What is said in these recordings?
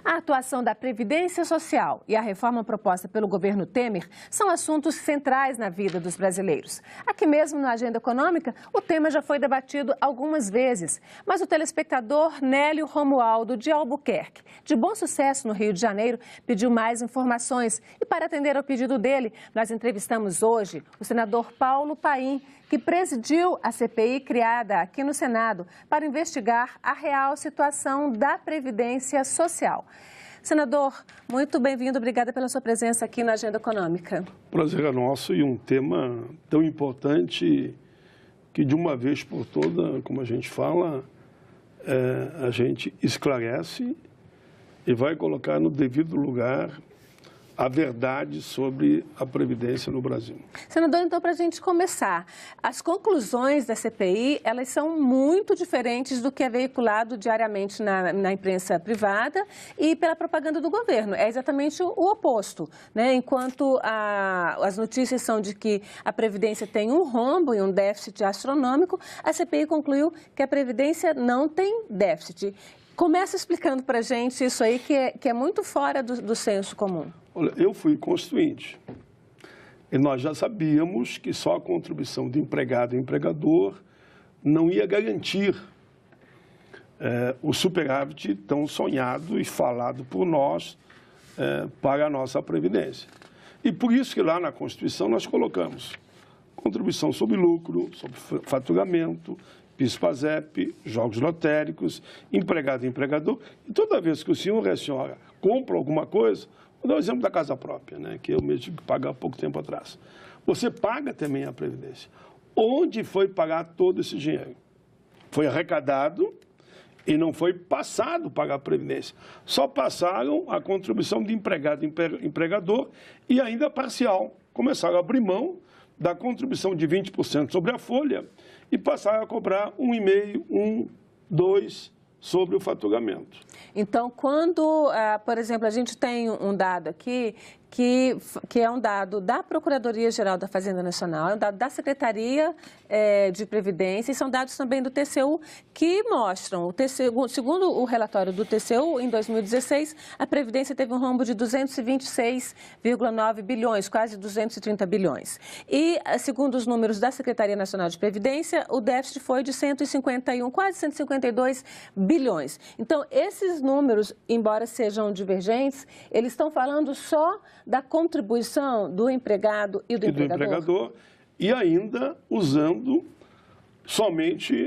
A atuação da Previdência Social e a reforma proposta pelo governo Temer são assuntos centrais na vida dos brasileiros. Aqui mesmo na Agenda Econômica, o tema já foi debatido algumas vezes, mas o telespectador Nélio Romualdo de Albuquerque, de Bom Sucesso no Rio de Janeiro, pediu mais informações e para atender ao pedido dele, nós entrevistamos hoje o senador Paulo Paim, que presidiu a CPI criada aqui no Senado para investigar a real situação da Previdência Social. Senador, muito bem-vindo, obrigada pela sua presença aqui na Agenda Econômica. Prazer é nosso e um tema tão importante que de uma vez por toda, como a gente fala, a gente esclarece e vai colocar no devido lugar a verdade sobre a Previdência no Brasil. Senador, então, para a gente começar, as conclusões da CPI, elas são muito diferentes do que é veiculado diariamente na imprensa privada e pela propaganda do governo. É exatamente o oposto, né? Enquanto as notícias são de que a Previdência tem um rombo e um déficit astronômico, a CPI concluiu que a Previdência não tem déficit. Começa explicando para a gente isso aí, que é muito fora do senso comum. Olha, eu fui constituinte e nós já sabíamos que só a contribuição de empregado e empregador não ia garantir o superávit tão sonhado e falado por nós para a nossa Previdência. E por isso que lá na Constituição nós colocamos contribuição sobre lucro, sobre faturamento, PIS/PASEP, jogos lotéricos, empregado e empregador. E toda vez que o senhor e a senhora compram alguma coisa, vou dar o exemplo da casa própria, né, que eu mesmo tive que pagar há pouco tempo atrás. Você paga também a Previdência. Onde foi pagar todo esse dinheiro? Foi arrecadado e não foi passado para a Previdência. Só passaram a contribuição de empregado e empregador e ainda parcial. Começaram a abrir mão da contribuição de 20% sobre a folha e passaram a cobrar 1,5%, 2% sobre o faturamento. Então, quando, por exemplo, a gente tem um dado aqui, que é um dado da Procuradoria-Geral da Fazenda Nacional, é um dado da Secretaria de Previdência e são dados também do TCU que mostram, segundo o relatório do TCU, em 2016, a Previdência teve um rombo de 226,9 bilhões, quase 230 bilhões. E, segundo os números da Secretaria Nacional de Previdência, o déficit foi de 151, quase 152 bilhões. Então, esses números, embora sejam divergentes, eles estão falando só da contribuição do empregado e do empregador. E ainda usando somente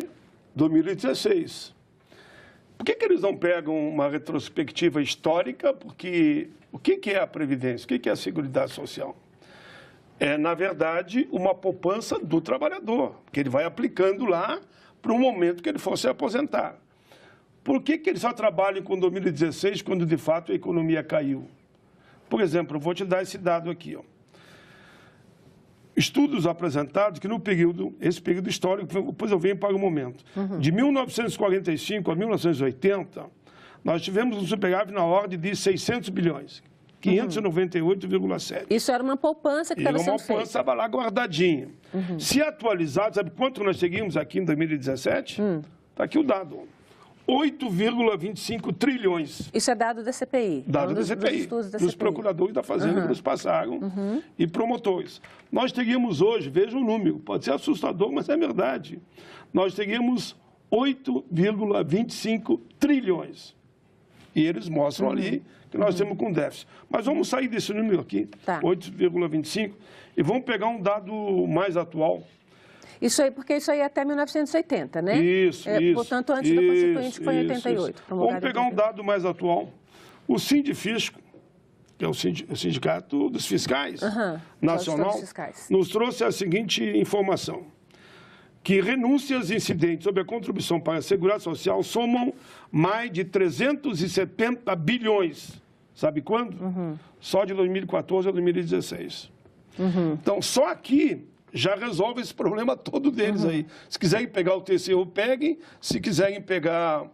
2016. Por que eles não pegam uma retrospectiva histórica? Porque o que é a Previdência? O que é a Seguridade Social? É, na verdade, uma poupança do trabalhador, que ele vai aplicando lá para o momento que ele for se aposentar. Por que eles só trabalham com 2016 quando, de fato, a economia caiu? Por exemplo, eu vou te dar esse dado aqui, ó. Estudos apresentados que no período, esse período histórico, depois eu venho para o momento, de 1945 a 1980, nós tivemos um superávit na ordem de 600 bilhões, 598,7. Isso era uma poupança que estava sendo feita. Uma poupança estava lá guardadinha. Se atualizado, sabe quanto nós seguimos aqui em 2017? Está aqui o dado. 8,25 trilhões. Isso é dado da CPI? Dado da CPI, dos procuradores da Fazenda que nos passaram e promotores. Nós teríamos hoje, veja o número, pode ser assustador, mas é verdade. Nós teríamos 8,25 trilhões. E eles mostram ali que nós temos com déficit. Mas vamos sair desse número aqui, 8,25, e vamos pegar um dado mais atual. Isso aí, porque isso aí é até 1980, né? Isso. Portanto, antes da Constituinte, que foi em 88. Vamos pegar um dado mais atual. O Sindifisco, que é o Sindicato dos Fiscais Nacional, nos trouxe a seguinte informação, que renúncias incidentes sobre a contribuição para a Seguridade Social somam mais de 370 bilhões. Sabe quando? Só de 2014 a 2016. Então, só aqui já resolve esse problema todo deles aí. Se quiserem pegar o TCU, peguem. Se quiserem pegar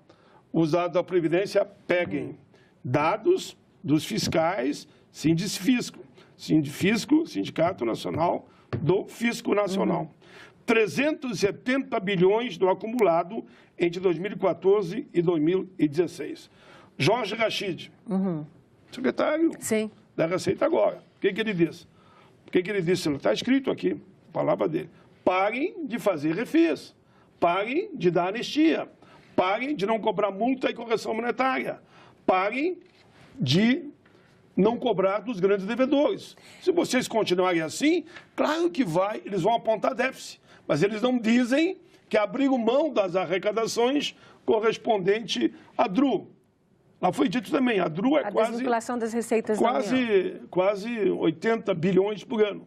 os dados da Previdência, peguem. Dados dos fiscais, Sindifisco, Sindicato Nacional do Fisco Nacional. 370 bilhões do acumulado entre 2014 e 2016. Jorge Rachid, secretário Sim. da Receita agora. O que ele disse? O que ele disse? Está escrito aqui, a palavra dele. Parem de fazer refis. Parem de dar anistia. Parem de não cobrar multa e correção monetária. Parem de não cobrar dos grandes devedores. Se vocês continuarem assim, claro que eles vão apontar déficit. Mas eles não dizem que abriram mão das arrecadações correspondente à DRU. Lá foi dito também, a DRU é a desvinculação das receitas da União. Quase 80 bilhões por ano.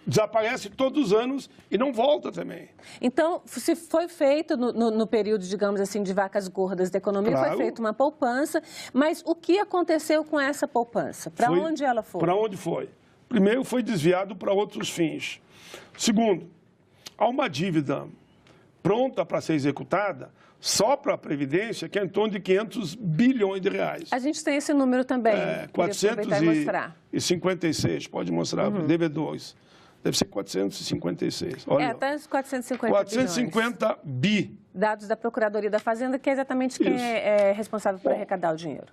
Desaparece todos os anos e não volta também. Então, se foi feito no período, digamos assim, de vacas gordas da economia, claro, foi feita uma poupança, mas o que aconteceu com essa poupança? Para onde ela foi? Para onde foi? Primeiro, foi desviado para outros fins. Segundo, há uma dívida pronta para ser executada só para a Previdência, que é em torno de 500 bilhões de reais. A gente tem esse número também. 456, pode mostrar, devedores. Deve ser 456. Olha, até 450 450 bi. Dados da Procuradoria da Fazenda, que é exatamente quem é responsável por arrecadar o dinheiro.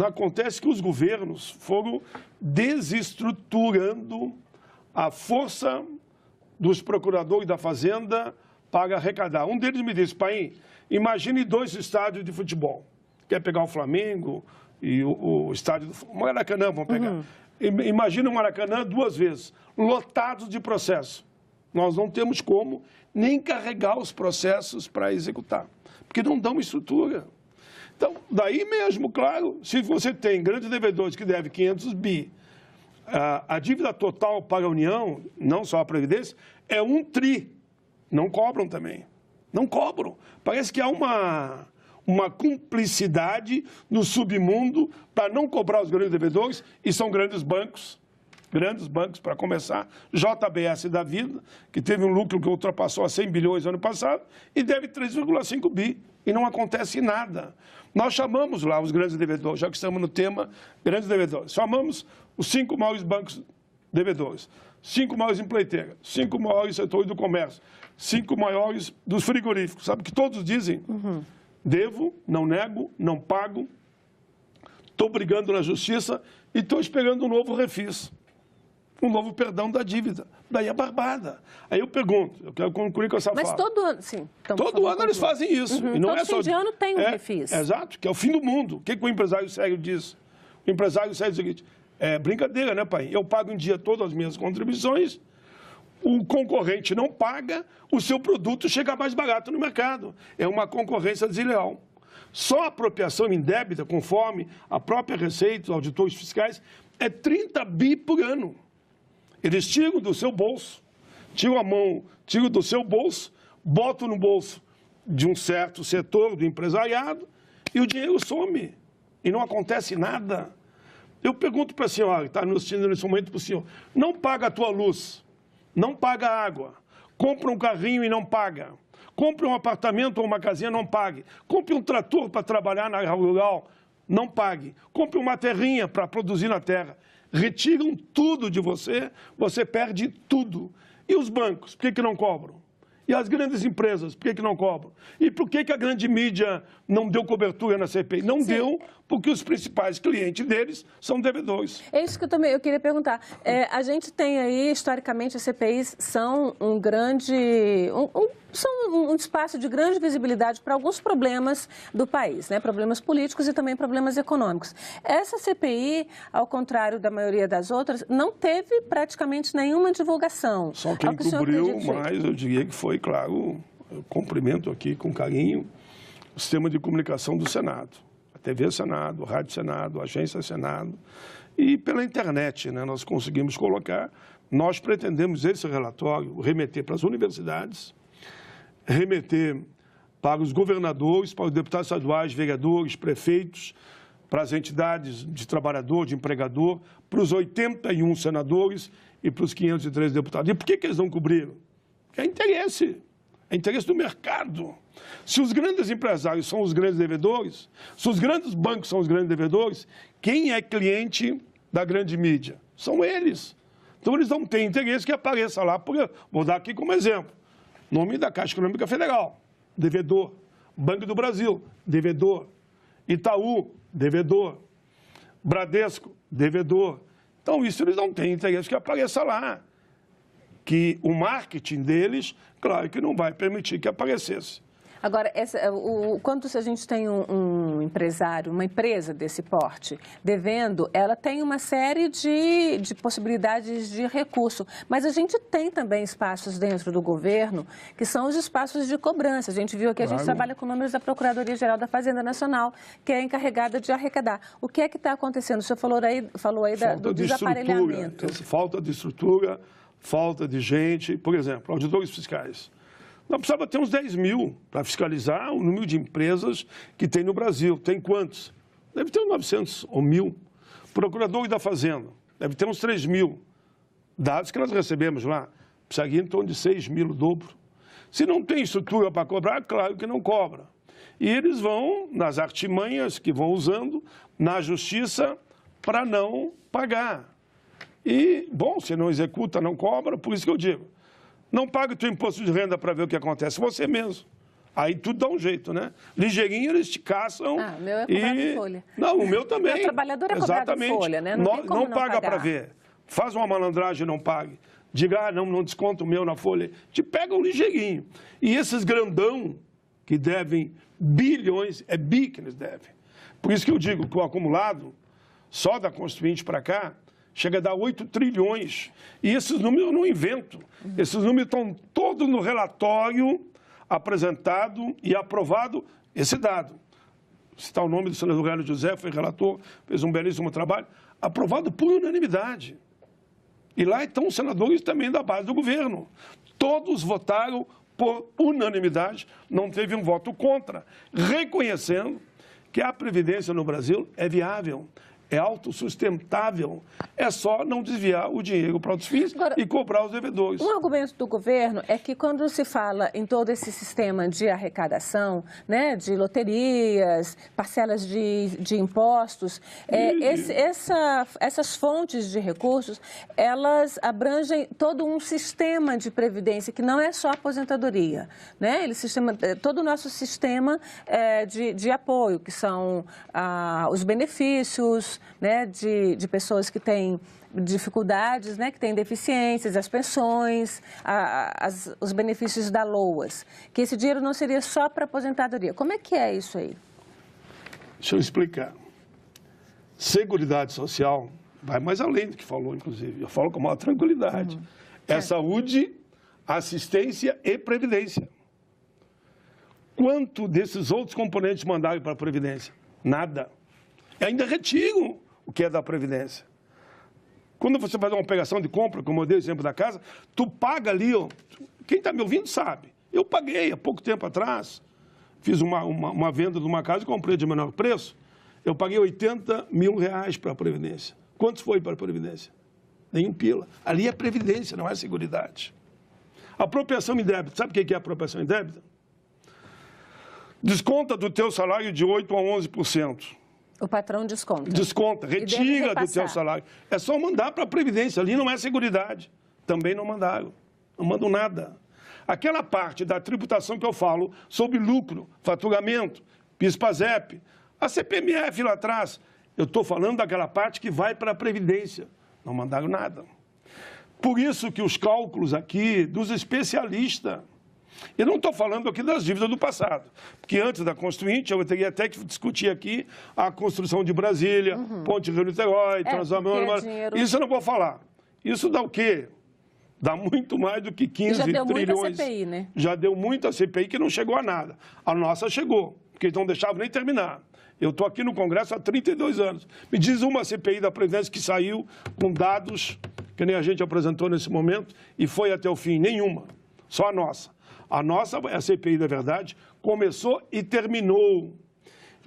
Acontece que os governos foram desestruturando a força dos procuradores da Fazenda para arrecadar. Um deles me disse, pai, imagine 2 estádios de futebol. Quer pegar o Flamengo e o estádio do Maracanã, vamos pegar. Imagina o Maracanã 2 vezes, lotados de processo. Nós não temos como nem carregar os processos para executar, porque não dão estrutura. Então, daí mesmo, claro, se você tem grandes devedores que devem 500 bi, a dívida total para a União, não só a Previdência, é 1 tri. Não cobram também. Não cobram. Parece que há uma cumplicidade no submundo para não cobrar os grandes devedores, e são grandes bancos para começar, JBS da vida, que teve um lucro que ultrapassou a 100 bilhões no ano passado, e deve 3,5 bi, e não acontece nada. Nós chamamos lá os grandes devedores, já que estamos no tema grandes devedores, chamamos os 5 maiores bancos devedores, 5 maiores empreiteiras, 5 maiores setores do comércio, 5 maiores dos frigoríficos, sabe que todos dizem, devo, não nego, não pago, estou brigando na justiça e estou esperando um novo refis, um novo perdão da dívida. Daí a barbada. Aí eu pergunto, eu quero concluir com essa fala. Mas todo ano, sim. Então, todo ano eles fazem isso. E não todo é só fim de ano tem um refis. Exato, que é o fim do mundo. O que o empresário sério diz? O empresário sério diz o seguinte, é brincadeira, né, pai? Eu pago em dia todas as minhas contribuições, o concorrente não paga, o seu produto chega mais barato no mercado. É uma concorrência desleal. Só a apropriação indébita, conforme a própria Receita, os auditores fiscais, é 30 bi por ano. Eles tiram do seu bolso, tiram a mão, tiram do seu bolso, botam no bolso de um certo setor do empresariado e o dinheiro some. E não acontece nada. Eu pergunto para a senhora, que está nos assistindo nesse momento, para o senhor, não paga a tua luz, não paga a água, compra um carrinho e não paga, compre um apartamento ou uma casinha, não pague, compre um trator para trabalhar na área rural, não pague, compre uma terrinha para produzir na terra, retiram tudo de você, você perde tudo. E os bancos, por que não cobram? E as grandes empresas, por que não cobram? E por que a grande mídia não deu cobertura na CPI? Não deu, porque os principais clientes deles são devedores. É isso que eu queria perguntar. A gente tem aí, historicamente, as CPIs são um espaço de grande visibilidade para alguns problemas do país, né? Problemas políticos e também problemas econômicos. Essa CPI, ao contrário da maioria das outras, não teve praticamente nenhuma divulgação. Só quem cobriu mais, eu diria que foi, claro, eu cumprimento aqui com carinho o sistema de comunicação do Senado. A TV Senado, a Rádio Senado, a Agência Senado e pela internet, né? Nós conseguimos colocar. Nós pretendemos esse relatório remeter para as universidades, remeter para os governadores, para os deputados estaduais, vereadores, prefeitos, para as entidades de trabalhador, de empregador, para os 81 senadores e para os 513 deputados. E por que eles não cobriram? Porque é interesse do mercado. Se os grandes empresários são os grandes devedores, se os grandes bancos são os grandes devedores, quem é cliente da grande mídia? São eles. Então, eles não têm interesse que apareça lá. Vou dar aqui como exemplo. Nome da Caixa Econômica Federal, devedor. Banco do Brasil, devedor. Itaú, devedor. Bradesco, devedor. Então, isso eles não têm interesse que apareça lá. Que o marketing deles, claro que não vai permitir que aparecesse. Agora, quando a gente tem um empresário, uma empresa desse porte devendo, ela tem uma série de possibilidades de recurso. Mas a gente tem também espaços dentro do governo que são os espaços de cobrança. A gente viu aqui, a gente trabalha com números da Procuradoria-Geral da Fazenda Nacional, que é encarregada de arrecadar. O que é que está acontecendo? O senhor falou aí do desaparelhamento. Falta de estrutura, falta de gente. Por exemplo, auditores fiscais. Nós precisávamos ter uns 10 mil para fiscalizar o número de empresas que tem no Brasil. Tem quantos? Deve ter uns 900 ou 1.000. Procuradores da Fazenda, deve ter uns 3 mil. Dados que nós recebemos lá, precisaria em torno de 6 mil, o dobro. Se não tem estrutura para cobrar, claro que não cobra. E eles vão nas artimanhas que vão usando na justiça para não pagar. E, bom, se não executa, não cobra, por isso que eu digo. Não paga o teu imposto de renda para ver o que acontece, você mesmo. Aí tudo dá um jeito, né? Ligeirinho eles te caçam. Ah, o meu é cobrado em folha. Não, o meu também. O trabalhador é cobrado em folha, né? Não paga para ver. Faz uma malandragem e não pague. Diga, não desconta o meu na folha. Te pegam ligeirinho. E esses grandão que devem bilhões, é bi que eles devem. Por isso que eu digo que o acumulado, só da Constituinte para cá, chega a dar 8 trilhões. E esses números eu não invento. Esses números estão todos no relatório apresentado e aprovado esse dado. Citar o nome do senador Hélio José, foi relator, fez um belíssimo trabalho, aprovado por unanimidade. E lá estão os senadores também da base do governo. Todos votaram por unanimidade, não teve um voto contra, reconhecendo que a Previdência no Brasil é viável, é autossustentável, é só não desviar o dinheiro para outros fins e cobrar os devedores. Um argumento do governo é que quando se fala em todo esse sistema de arrecadação, né, de loterias, parcelas de impostos, essas fontes de recursos, elas abrangem todo um sistema de previdência, que não é só a aposentadoria, né? Todo o nosso sistema de apoio, que são os benefícios, né, de pessoas que têm dificuldades, né, que têm deficiências, as pensões, os benefícios da LOAS, que esse dinheiro não seria só para aposentadoria. Como é que é isso aí? Deixa eu explicar. Seguridade social vai mais além do que falou, inclusive. Eu falo com maior tranquilidade. É saúde, assistência e previdência. Quanto desses outros componentes mandaram para a Previdência? Nada. E ainda retiram o que é da Previdência. Quando você faz uma operação de compra, como eu dei o exemplo da casa, tu paga ali, ó, quem está me ouvindo sabe. Eu paguei há pouco tempo atrás, fiz uma venda de uma casa e comprei de menor preço, eu paguei 80 mil reais para a Previdência. Quantos foi para a Previdência? Nenhum pila. Ali é Previdência, não é Seguridade. Apropriação indébita. Sabe o que é apropriação indébita? Desconta do teu salário de 8% a 11%. O patrão desconta. Desconta, retira do teu salário. É só mandar para a Previdência, ali não é Seguridade. Também não mandaram, não mandam nada. Aquela parte da tributação que eu falo sobre lucro, faturamento, PIS/PASEP, a CPMF lá atrás, eu estou falando daquela parte que vai para a Previdência. Não mandaram nada. Por isso que os cálculos aqui dos especialistas, eu não estou falando aqui das dívidas do passado, porque antes da Constituinte eu teria até que discutir aqui a construção de Brasília, Ponte Rio-Niterói, Transamérica, isso eu não vou falar. Isso dá o quê? Dá muito mais do que 15 trilhões. Já deu muita CPI, né? Já deu muita CPI que não chegou a nada. A nossa chegou, porque eles não deixavam nem terminar. Eu estou aqui no Congresso há 32 anos. Me diz uma CPI da Previdência que saiu com dados que nem a gente apresentou nesse momento e foi até o fim. Nenhuma. Só a nossa. A nossa, a CPI da verdade, começou e terminou.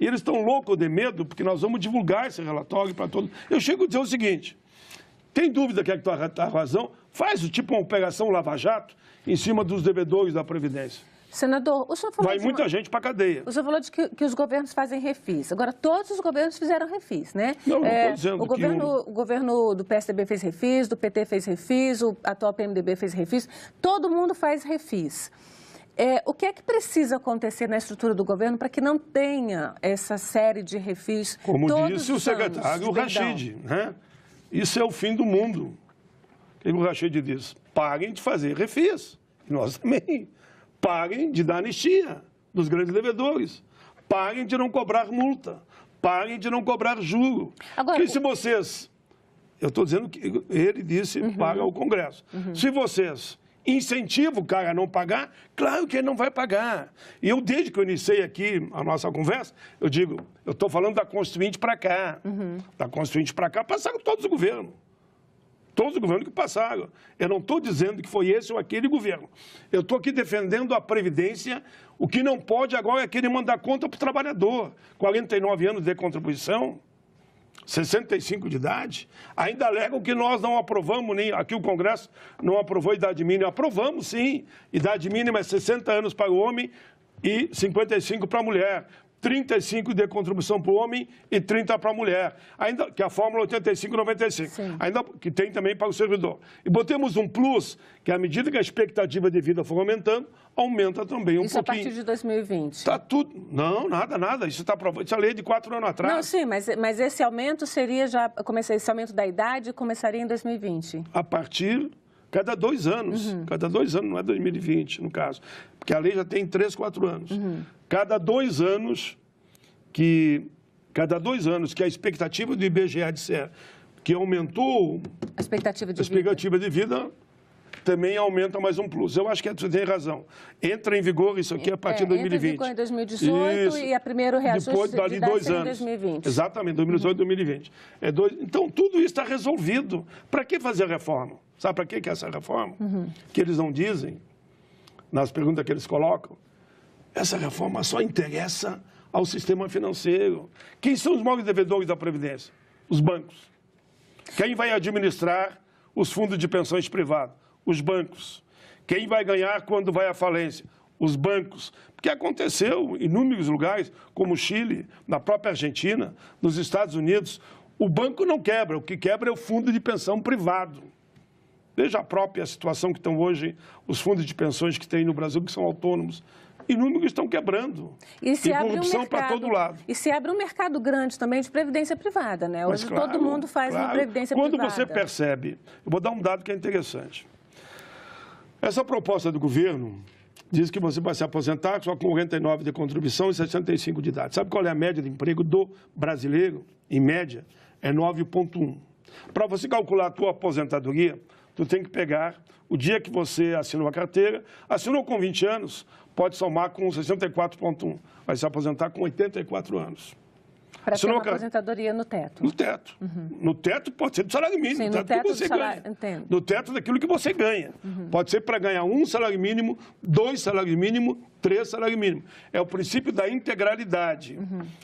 E eles estão loucos de medo, porque nós vamos divulgar esse relatório para todos. Eu chego a dizer o seguinte, tem dúvida que é que tu está razão? Faz tipo uma operação Lava Jato em cima dos devedores da Previdência. Senador, o senhor falou vai muita gente para a cadeia. O senhor falou de que os governos fazem refis. Agora, todos os governos fizeram refis, né? Não estou dizendo o governo do PSDB fez refis, do PT fez refis, o atual PMDB fez refis. Todo mundo faz refis. O que é que precisa acontecer na estrutura do governo para que não tenha essa série de refis? Como disse o secretário Rachid, né? Isso é o fim do mundo. O que o Rachid diz? Parem de fazer refis. Nós também. Parem de dar anistia dos grandes devedores. Parem de não cobrar multa. Parem de não cobrar juro. Agora, porque se vocês... Eu estou dizendo que ele disse para o Congresso. Se vocês incentivam o cara a não pagar, claro que ele não vai pagar. E eu, desde que eu iniciei aqui a nossa conversa, eu digo, eu estou falando da Constituinte para cá. Da Constituinte para cá passaram todos os governos. Todos os governos que passaram. Eu não estou dizendo que foi esse ou aquele governo. Eu estou aqui defendendo a Previdência. O que não pode agora é querer mandar conta para o trabalhador. 49 anos de contribuição, 65 de idade. Ainda alegam que nós não aprovamos, nem aqui o Congresso não aprovou idade mínima. Aprovamos, sim. Idade mínima é 60 anos para o homem e 55 para a mulher. 35 de contribuição para o homem e 30 para a mulher, ainda que a fórmula 85-95, ainda que tem também para o servidor. E botemos um plus, que à medida que a expectativa de vida for aumentando, aumenta também um pouquinho. Isso a partir de 2020? Está tudo... Não, nada. Isso está aprovado. Isso é lei de 4 anos atrás. Não, sim, mas esse aumento seria já... Esse aumento da idade começaria em 2020? A partir... Cada 2 anos. Cada 2 anos, não é 2020, no caso. Porque a lei já tem 3, 4 anos. Cada 2 anos que a expectativa do IBGE disser que aumentou a expectativa de vida, também aumenta mais um plus. Eu acho que você tem razão. Entra em vigor isso aqui a partir de 2020. Entra em vigor em 2018 isso. E a primeiro reajuste depois dali 2 anos. Em 2020. Exatamente, 2018 e 2020. Então, tudo isso está resolvido. Para que fazer a reforma? Sabe para que é essa reforma? Que eles não dizem, nas perguntas que eles colocam. Essa reforma só interessa ao sistema financeiro. Quem são os maiores devedores da Previdência? Os bancos. Quem vai administrar os fundos de pensões privados? Os bancos. Quem vai ganhar quando vai à falência? Os bancos. Porque aconteceu em inúmeros lugares, como o Chile, na própria Argentina, nos Estados Unidos. O banco não quebra, o que quebra é o fundo de pensão privado. Veja a própria situação que estão hoje os fundos de pensões que tem no Brasil, que são autônomos. Inúmeros estão quebrando. E se abre corrupção para todo lado. E se abre um mercado grande também de previdência privada, né? Hoje todo mundo faz uma previdência privada. Quando você percebe... Eu vou dar um dado que é interessante. Essa proposta do governo diz que você vai se aposentar só com 49 de contribuição e 65 de idade. Sabe qual é a média de emprego do brasileiro? Em média, é 9,1. Para você calcular a tua aposentadoria, tu tem que pegar o dia que você assinou a carteira, assinou com 20 anos, pode somar com 64,1. Vai se aposentar com 84 anos. Para ter uma aposentadoria no teto. No teto. No teto pode ser do salário mínimo. Sim, no teto do salário, entendo. No teto daquilo que você ganha. Pode ser para ganhar 1 salário mínimo, 2 salários mínimos, 3 salários mínimos. É o princípio da integralidade.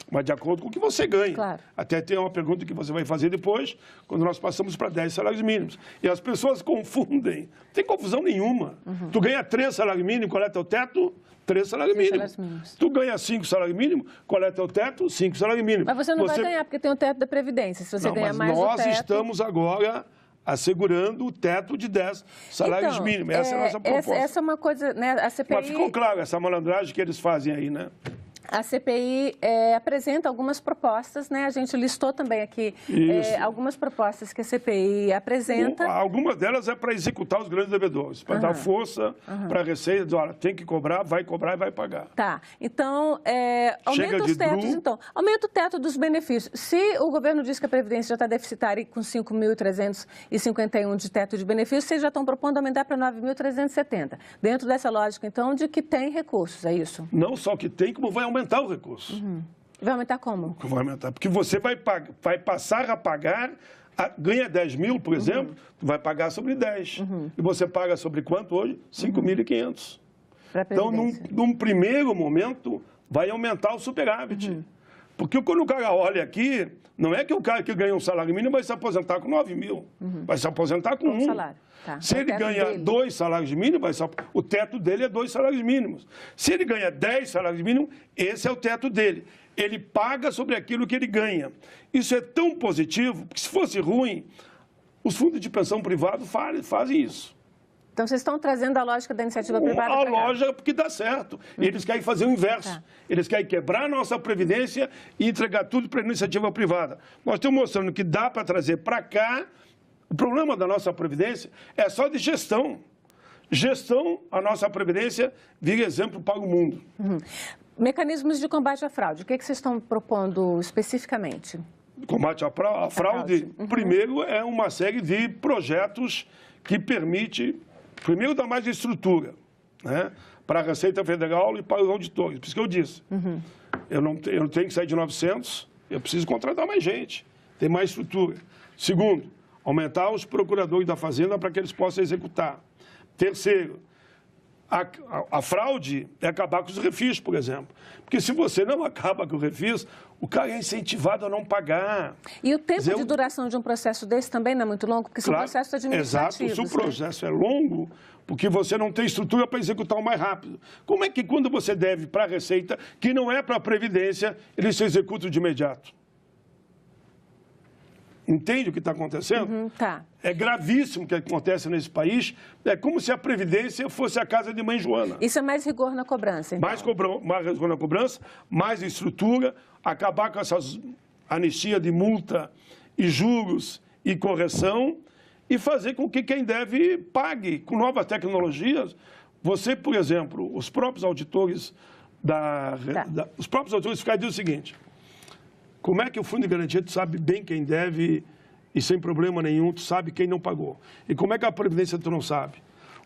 Mas de acordo com o que você ganha. Claro. Até tem uma pergunta que você vai fazer depois, quando nós passamos para 10 salários mínimos. E as pessoas confundem. Não tem confusão nenhuma. Tu ganha 3 salários mínimos, qual é teu teto? 3 salários mínimos. Tu ganha 5 salários mínimos, qual é teu teto? 5 salários mínimos. Mas você não vai ganhar, porque tem o teto da Previdência. Se você ganhar mais o teto... Nós estamos agora assegurando o teto de 10 salários mínimos. Essa é a nossa proposta. Essa é uma coisa, né? A CPI... Mas ficou claro essa malandragem que eles fazem aí, né? A CPI apresenta algumas propostas, né? A gente listou também aqui algumas propostas que a CPI apresenta. Algumas delas é para executar os grandes devedores, para dar força para a Receita, olha, tem que cobrar e vai pagar. Tá. Então, aumenta os tetos, então. Aumenta o teto dos benefícios. Se o governo diz que a Previdência já está deficitária com 5.351 de teto de benefícios, vocês já estão propondo aumentar para 9.370. Dentro dessa lógica, então, de que tem recursos, é isso? Não só que tem, como vai aumentar o recurso. Vai aumentar como? Vai aumentar, porque você vai passar a pagar, ganha 10 mil, por exemplo, tu vai pagar sobre 10. E você paga sobre quanto hoje? 5.500. Então, num primeiro momento, vai aumentar o superávit. Porque quando o cara olha aqui, não é que o cara que ganha um salário mínimo vai se aposentar com 9 mil. Vai se aposentar com 1. Salário. Tá. Se ele ganha 2 salários mínimos, o teto dele é 2 salários mínimos. Se ele ganha 10 salários mínimos, esse é o teto dele. Ele paga sobre aquilo que ele ganha. Isso é tão positivo, que se fosse ruim, os fundos de pensão privado fazem isso. Então, vocês estão trazendo a lógica da iniciativa privada A para cá. lógica porque dá certo. Eles querem fazer o inverso. Tá. Eles querem quebrar a nossa Previdência e entregar tudo para a iniciativa privada. Nós estamos mostrando que dá para trazer para cá. O problema da nossa Previdência é só de gestão. Gestão, a nossa Previdência vira exemplo para o mundo. Mecanismos de combate à fraude. O que vocês estão propondo especificamente? Combate à fraude, primeiro, é uma série de projetos que permite, primeiro, dar mais estrutura, né, para a Receita Federal e para os auditores. Por isso que eu disse, eu não tenho que sair de 900, eu preciso contratar mais gente, ter mais estrutura. Segundo, aumentar os procuradores da Fazenda para que eles possam executar. Terceiro, a fraude é acabar com os refis, por exemplo. Porque se você não acaba com o refis, o cara é incentivado a não pagar. E o tempo de duração de um processo desse também não é muito longo? Porque são processos administrativos. Exato, se o processo é longo, porque você não tem estrutura para executar o mais rápido. Como é que quando você deve para a Receita, que não é para a Previdência, ele se executa de imediato? Entende o que está acontecendo? Tá. É gravíssimo o que acontece nesse país. É como se a Previdência fosse a casa de mãe Joana. Isso é mais rigor na cobrança, então? Mais rigor na cobrança, mais estrutura, acabar com essas anistia de multa e juros e correção e fazer com que quem deve pague com novas tecnologias. Você, por exemplo, os próprios auditores os próprios auditores fiscais dizem o seguinte: como é que o Fundo de Garantia tu sabe bem quem deve e sem problema nenhum tu sabe quem não pagou? E como é que a Previdência tu não sabe?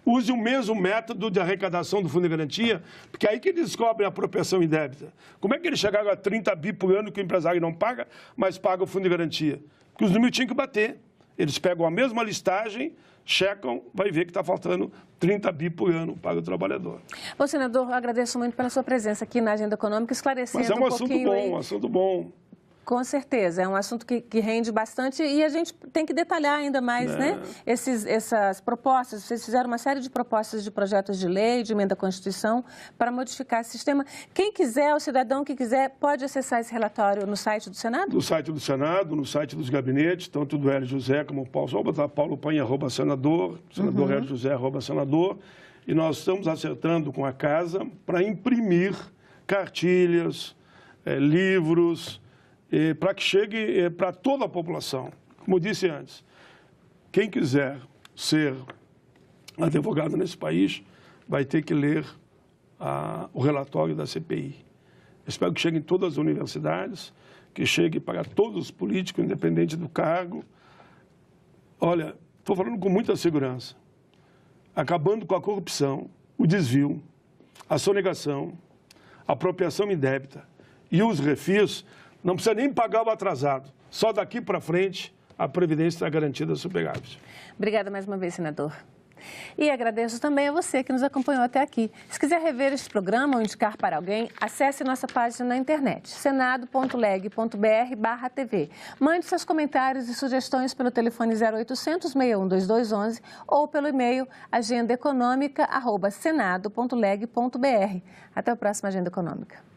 Use o mesmo método de arrecadação do Fundo de Garantia, porque é aí que eles descobrem a apropriação indébita. Como é que eles chegaram a 30 bi por ano que o empresário não paga, mas paga o Fundo de Garantia? Porque os números tinham que bater. Eles pegam a mesma listagem, checam, vai ver que está faltando 30 bi por ano para o trabalhador. Bom, senador, eu agradeço muito pela sua presença aqui na Agenda Econômica, esclarecendo Mas é um assunto pouquinho bom, um assunto bom. Com certeza, é um assunto que rende bastante e a gente tem que detalhar ainda mais, né? Essas propostas. Vocês fizeram uma série de propostas de projetos de lei, de emenda à Constituição, para modificar esse sistema. Quem quiser, o cidadão que quiser, pode acessar esse relatório no site do Senado? No site do Senado, no site dos gabinetes, tanto do Hélio José como o Paulo. Só botar Paulo Paim, @senador, senador Hélio José, @senador. E nós estamos acertando com a Casa para imprimir cartilhas, livros, para que chegue para toda a população. Como eu disse antes, quem quiser ser advogado nesse país vai ter que ler o relatório da CPI. Eu espero que chegue em todas as universidades, que chegue para todos os políticos, independente do cargo. Olha, estou falando com muita segurança. Acabando com a corrupção, o desvio, a sonegação, a apropriação indébita e os refis. Não precisa nem pagar o atrasado. Só daqui para frente a Previdência está garantida superávit. Obrigada mais uma vez, senador. E agradeço também a você que nos acompanhou até aqui. Se quiser rever este programa ou indicar para alguém, acesse nossa página na internet, senado.leg.br/TV. Mande seus comentários e sugestões pelo telefone 0800 61 2211 ou pelo e-mail agendaeconomica@senado.leg.br. Até o próximo Agenda Econômica.